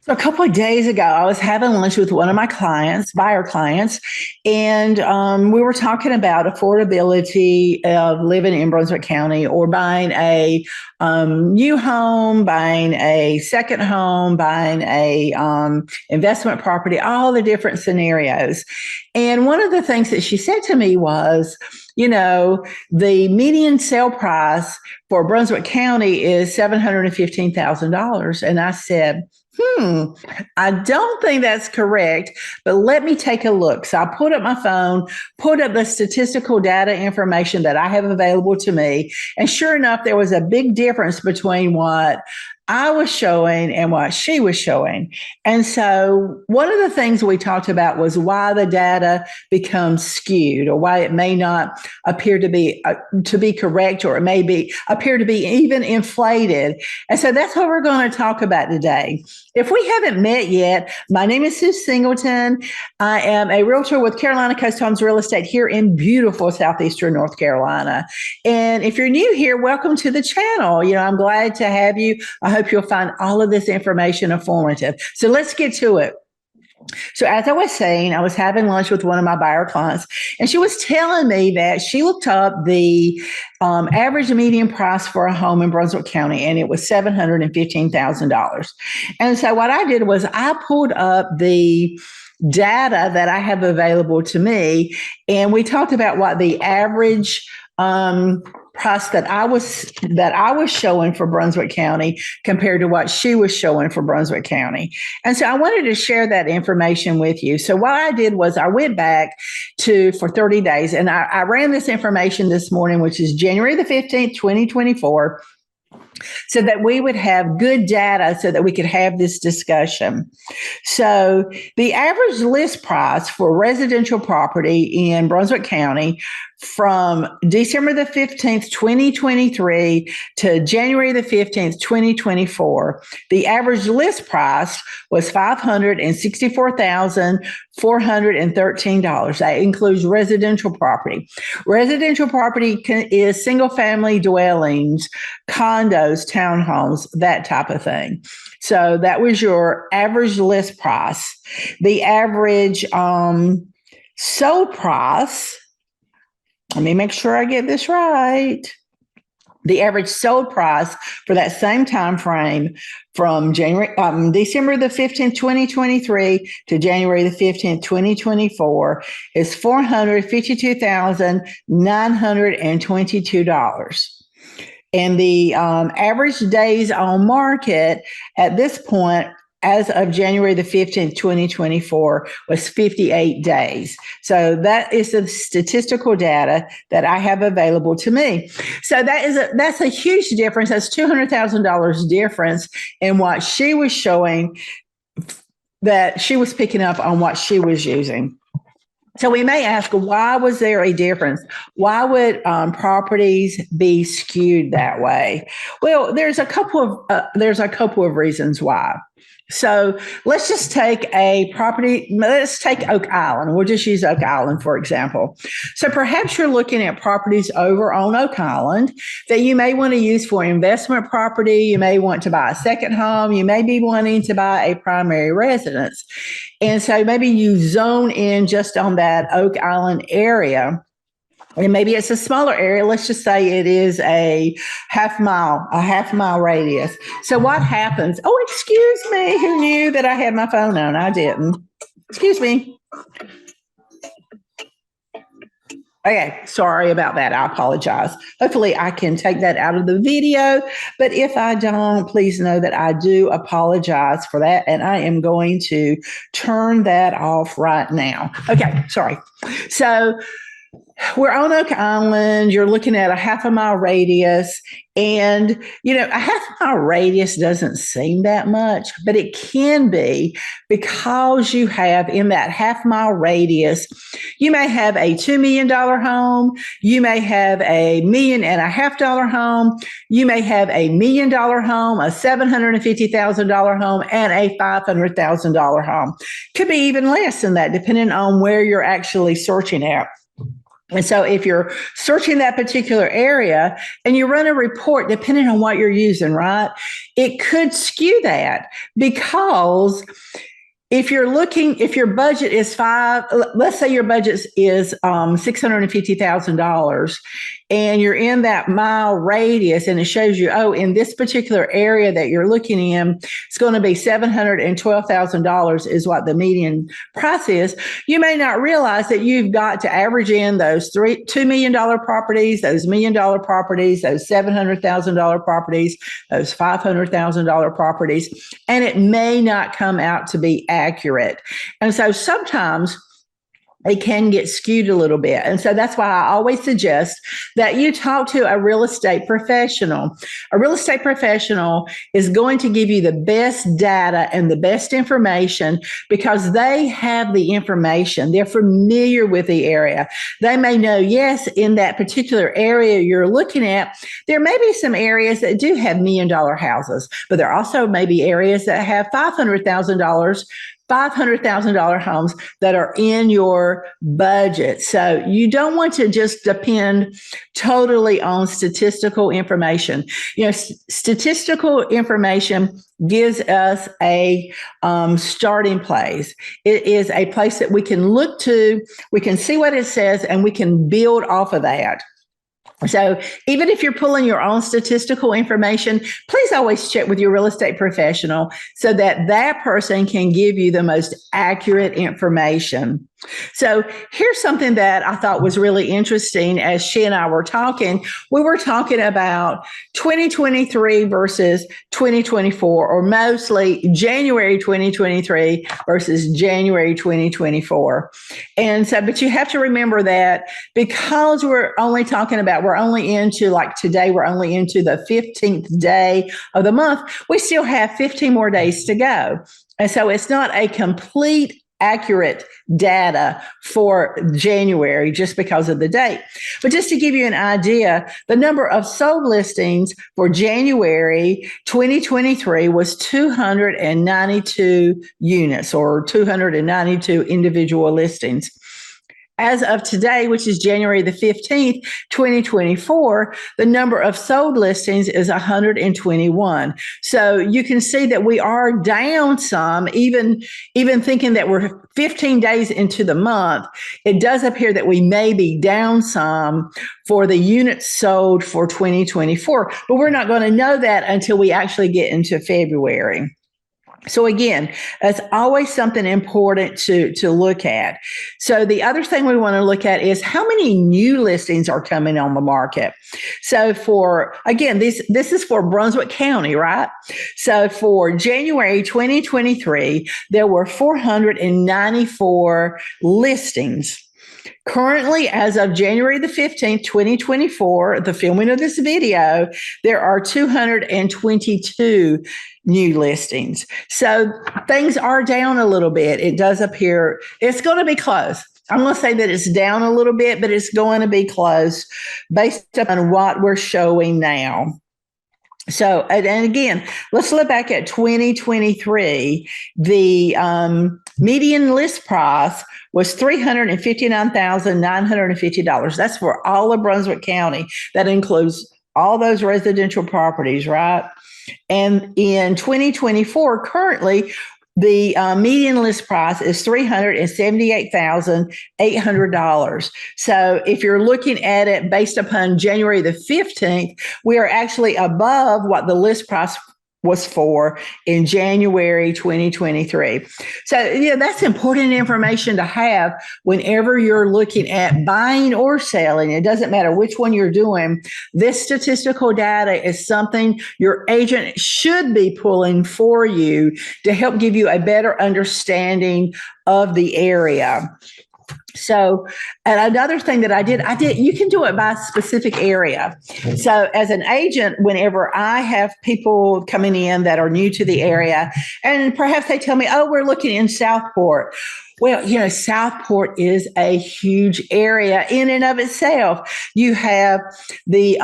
So a couple of days ago, I was having lunch with one of my clients, buyer clients, and we were talking about affordability of living in Brunswick County or buying a new home, buying a second home, buying a investment property, all the different scenarios. And one of the things that she said to me was, the median sale price for Brunswick County is $715,000. And I said, I don't think that's correct, but let me take a look. So I put up my phone, put up the statistical data information that I have available to me. And sure enough, there was a big difference between what I was showing and what she was showing. And so one of the things we talked about was why the data becomes skewed, or why it may not appear to be correct, or it may appear to be even inflated. And so that's what we're going to talk about today. If we haven't met yet, my name is Sue Singleton. I am a realtor with Carolina Coast Homes Real Estate here in beautiful southeastern North Carolina. And if you're new here, welcome to the channel. I'm glad to have you. I hope you'll find all of this information informative. So let's get to it. So as I was saying, I was having lunch with one of my buyer clients, and she was telling me that she looked up the average median price for a home in Brunswick County, and it was $715,000. And so what I did was I pulled up the data that I have available to me, and we talked about what the average price that I was showing for Brunswick County compared to what she was showing for Brunswick County. And so I wanted to share that information with you. So what I did was I went back for 30 days, and I ran this information this morning, which is January the 15th, 2024, so that we would have good data so that we could have this discussion. So the average list price for residential property in Brunswick County from December the 15th, 2023 to January the 15th, 2024, the average list price was $564,413. That includes residential property. Residential property is single family dwellings, condos, townhomes, that type of thing. So that was your average list price. The average sold price, let me make sure I get this right. The average sold price for that same time frame from December the 15th, 2023 to January the 15th, 2024 is $452,922. And the average days on market at this point, as of January the 15th, 2024, was 58 days. So that is the statistical data that I have available to me. So that's a huge difference. That's $200,000 difference in what she was showing, that she was picking up on what she was using. So we may ask, why was there a difference? Why would properties be skewed that way? Well, there's a couple of reasons why. So let's just take let's take Oak Island. We'll just use Oak Island, for example. So perhaps you're looking at properties over on Oak Island that you may want to use for investment property. You may want to buy a second home. You may be wanting to buy a primary residence. And so maybe you zone in just on that Oak Island area. And maybe it's a smaller area. Let's just say it is a half mile radius. So what happens? Oh, excuse me. Who knew that I had my phone on? I didn't. Excuse me. Okay, sorry about that. I apologize. Hopefully I can take that out of the video, but if I don't, please know that I do apologize for that, and I am going to turn that off right now. Okay, sorry. So we're on Oak Island. You're looking at a half a mile radius. And, a half mile radius doesn't seem that much, but it can be, because you have in that half mile radius, you may have a $2 million home. You may have a $1.5 million home. You may have a $1 million home, a $750,000 home, and a $500,000 home. Could be even less than that, depending on where you're actually searching at. And so if you're searching that particular area and you run a report, depending on what you're using, right, it could skew that because if your budget is let's say your budget is $650,000 and you're in that mile radius and it shows you, oh, in this particular area that you're looking in, it's going to be $712,000 is what the median price is. You may not realize that you've got to average in those $2 million properties, those $1 million properties, those $700,000 properties, those $500,000 properties, and it may not come out to be accurate. And so sometimes it can get skewed a little bit. And so that's why I always suggest that you talk to a real estate professional. A real estate professional is going to give you the best data and the best information because they have the information. They're familiar with the area. They may know, yes, in that particular area you're looking at, there may be some areas that do have $1 million houses, but there also may be areas that have $500,000 homes that are in your budget. So you don't want to just depend totally on statistical information. Statistical information gives us a starting place. It is a place that we can look to, we can see what it says, and we can build off of that. So even if you're pulling your own statistical information, please always check with your real estate professional so that that person can give you the most accurate information. So here's something that I thought was really interesting as she and I were talking. We were talking about 2023 versus 2024, or mostly January 2023 versus January 2024. And so, but you have to remember that because we're only into, like today, we're only into the 15th day of the month, we still have 15 more days to go. And so it's not a complete accurate data for January just because of the date. But just to give you an idea, the number of sold listings for January 2023 was 292 units, or 292 individual listings. As of today, which is January the 15th, 2024, the number of sold listings is 121. So you can see that we are down some, even thinking that we're 15 days into the month. It does appear that we may be down some for the units sold for 2024, but we're not going to know that until we actually get into February. So again, that's always something important to look at. So the other thing we want to look at is how many new listings are coming on the market. So this is for Brunswick County, right? So for January 2023, there were 494 listings. Currently, as of January the 15th, 2024, the filming of this video, there are 222 new listings. So things are down a little bit. It does appear it's going to be close. I'm going to say that it's down a little bit, but it's going to be close based upon what we're showing now. So, and again, let's look back at 2023. The median list price was $359,950. That's for all of Brunswick County. That includes all those residential properties, right? And in 2024, currently, the median list price is $378,800. So if you're looking at it based upon January the 15th, we are actually above what the list price was for in January 2023. So, that's important information to have whenever you're looking at buying or selling. It doesn't matter which one you're doing. This statistical data is something your agent should be pulling for you to help give you a better understanding of the area. So, and another thing that I did, you can do it by specific area. So as an agent, whenever I have people coming in that are new to the area, and perhaps they tell me, oh, we're looking in Southport. Well, Southport is a huge area in and of itself. You have the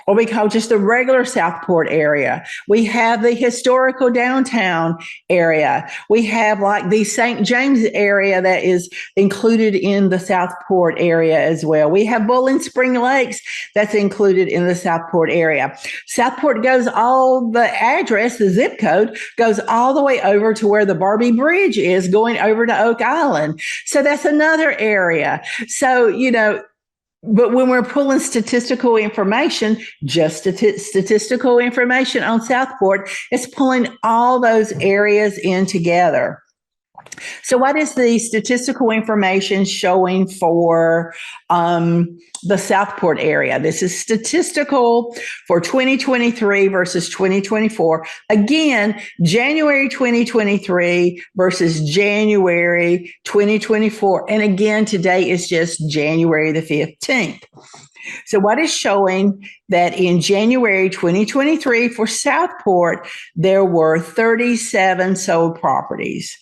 what we call just the regular Southport area. We have the historical downtown area. We have like the St. James area that is included in the Southport area as well. We have Bowling Spring Lakes that's included in the Southport area. Southport goes all the address, the zip code goes all the way over to where the Barbie Bridge is going over to Oak Island. So that's another area. So, but when we're pulling statistical information, just statistical information on Southport, it's pulling all those areas in together. So what is the statistical information showing for the Southport area? This is statistical for 2023 versus 2024. Again, January 2023 versus January 2024. And again, today is just January the 15th. So what is showing that in January 2023 for Southport, there were 37 sold properties.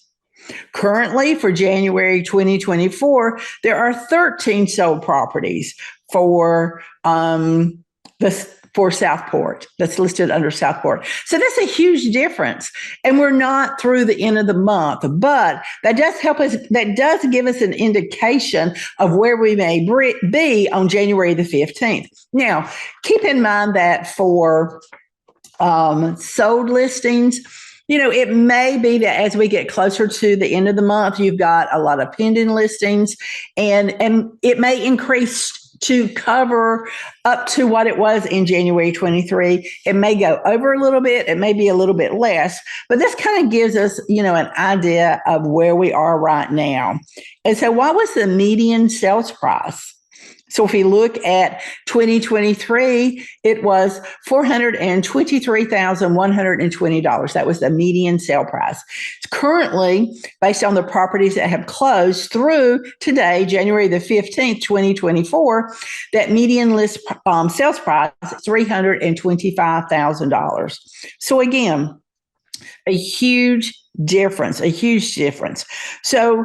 Currently, for January 2024, there are 13 sold properties for for Southport that's listed under Southport. So that's a huge difference. And we're not through the end of the month, but that does help us. That does give us an indication of where we may be on January the 15th. Now, keep in mind that for sold listings, it may be that as we get closer to the end of the month, you've got a lot of pending listings, and it may increase to cover up to what it was in January 23. It may go over a little bit. It may be a little bit less, but this kind of gives us, an idea of where we are right now. And so what was the median sales price? So if we look at 2023, it was $423,120. That was the median sale price. Currently, based on the properties that have closed through today, January the 15th, 2024, that median list sales price is $325,000. So again, a huge difference. So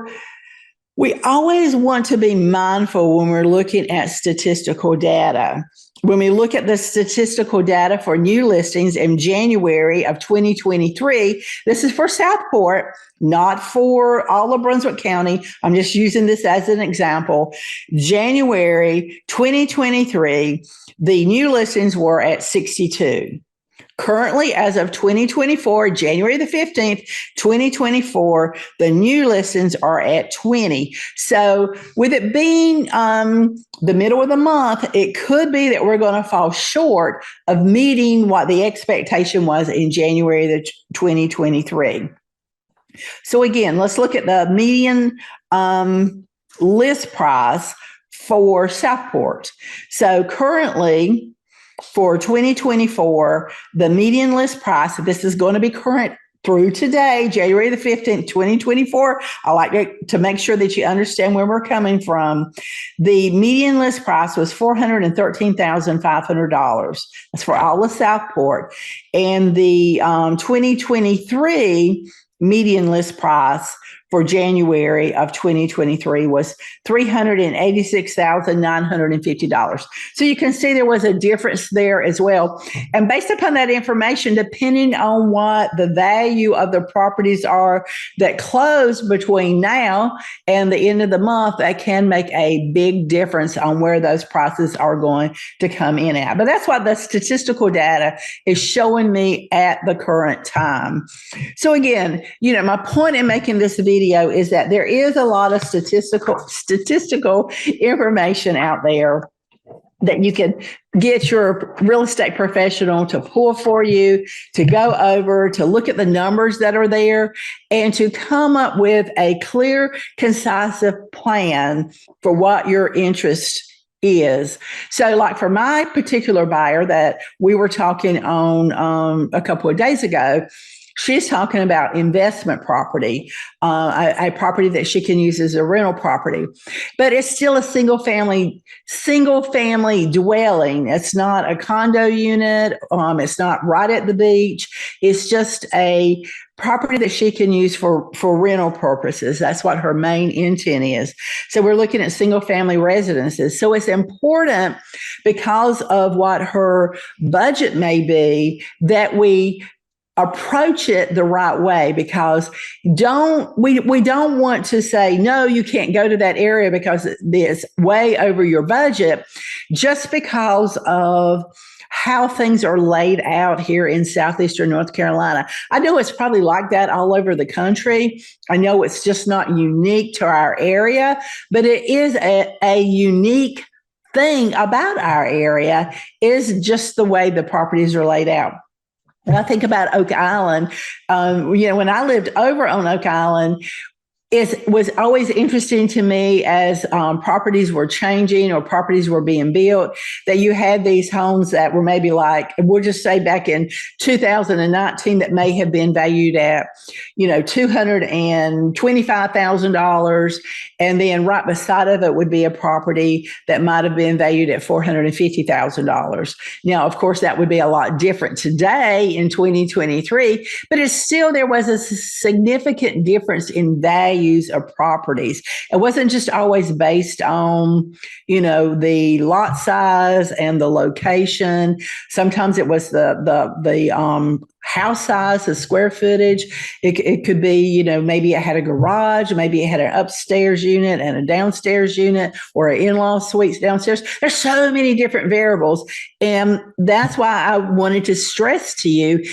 we always want to be mindful when we're looking at statistical data. When we look at the statistical data for new listings in January of 2023, this is for Southport, not for all of Brunswick County. I'm just using this as an example. January 2023, the new listings were at 62. Currently, as of 2024, January the 15th, 2024, the new listings are at 20. So with it being the middle of the month, it could be that we're going to fall short of meeting what the expectation was in January the 2023. So again, let's look at the median list price for Southport. So currently, for 2024, the median list price, this is going to be current through today, January the 15th, 2024. I like to make sure that you understand where we're coming from. The median list price was $413,500. That's for all of Southport. And the 2023 median list price for January of 2023 was $386,950. So you can see there was a difference there as well. And based upon that information, depending on what the value of the properties are that close between now and the end of the month, that can make a big difference on where those prices are going to come in at. But that's what the statistical data is showing me at the current time. So again, my point in making this video is that there is a lot of statistical information out there that you can get your real estate professional to pull for you, to go over, to look at the numbers that are there, and to come up with a clear, concise plan for what your interest is. So like for my particular buyer that we were talking on a couple of days ago, She's talking about investment property, a property that she can use as a rental property, but it's still a single family dwelling. It's not a condo unit. It's not right at the beach. It's just a property that she can use for rental purposes. That's what her main intent is. So we're looking at single family residences. So it's important, because of what her budget may be, that we approach it the right way, because we don't want to say, no, you can't go to that area because it's way over your budget, just because of how things are laid out here in southeastern North Carolina. I know it's probably like that all over the country. I know it's just not unique to our area, but it is a unique thing about our area, is just the way the properties are laid out. When I think about Oak Island, when I lived over on Oak Island, it was always interesting to me as properties were changing or properties were being built, that you had these homes that were maybe like, we'll just say back in 2019, that may have been valued at, $225,000. And then right beside of it would be a property that might have been valued at $450,000. Now, of course, that would be a lot different today in 2023, but it's still, there was a significant difference in values of properties. It wasn't just always based on, the lot size and the location. Sometimes it was the house size, the square footage. It could be, maybe it had a garage, maybe it had an upstairs unit and a downstairs unit, or an in-law suites downstairs. There's so many different variables. And that's why I wanted to stress to you,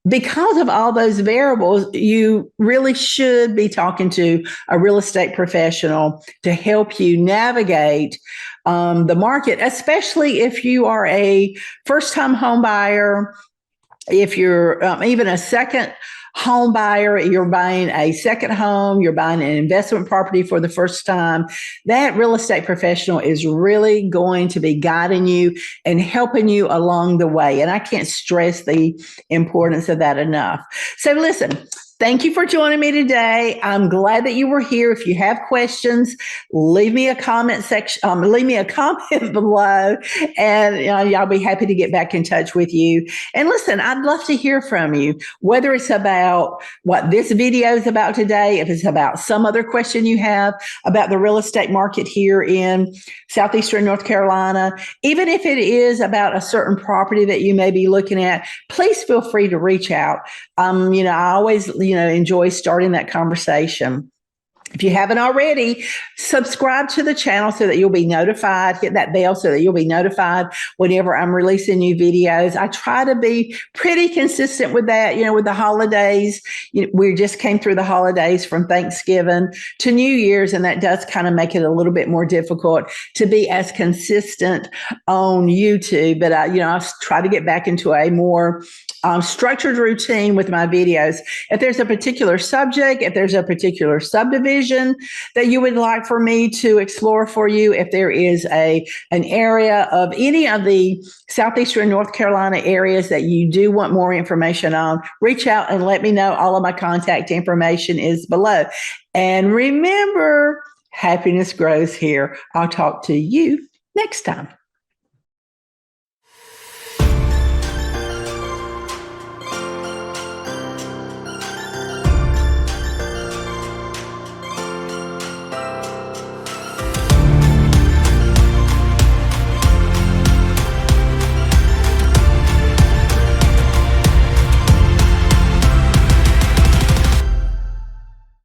because of all those variables, you really should be talking to a real estate professional to help you navigate the market, especially if you are a first-time home buyer, if you're even a second home buyer, you're buying a second home, you're buying an investment property for the first time. That real estate professional is really going to be guiding you and helping you along the way. And I can't stress the importance of that enough. So listen, thank you for joining me today. I'm glad that you were here. If you have questions, leave me a comment section, leave me a comment below, and I'll be happy to get back in touch with you. And listen, I'd love to hear from you, whether it's about what this video is about today, if it's about some other question you have about the real estate market here in southeastern North Carolina, even if it is about a certain property that you may be looking at, please feel free to reach out. I always enjoy starting that conversation. If you haven't already, subscribe to the channel so that you'll be notified. Hit that bell so that you'll be notified whenever I'm releasing new videos. I try to be pretty consistent with that, with the holidays. We just came through the holidays from Thanksgiving to New Year's, and that does kind of make it a little bit more difficult to be as consistent on YouTube. But, I try to get back into a more structured routine with my videos. If there's a particular subject, if there's a particular subdivision that you would like for me to explore for you, if there is an area of any of the southeastern North Carolina areas that you do want more information on, reach out and let me know. All of my contact information is below. And remember, happiness grows here. I'll talk to you next time.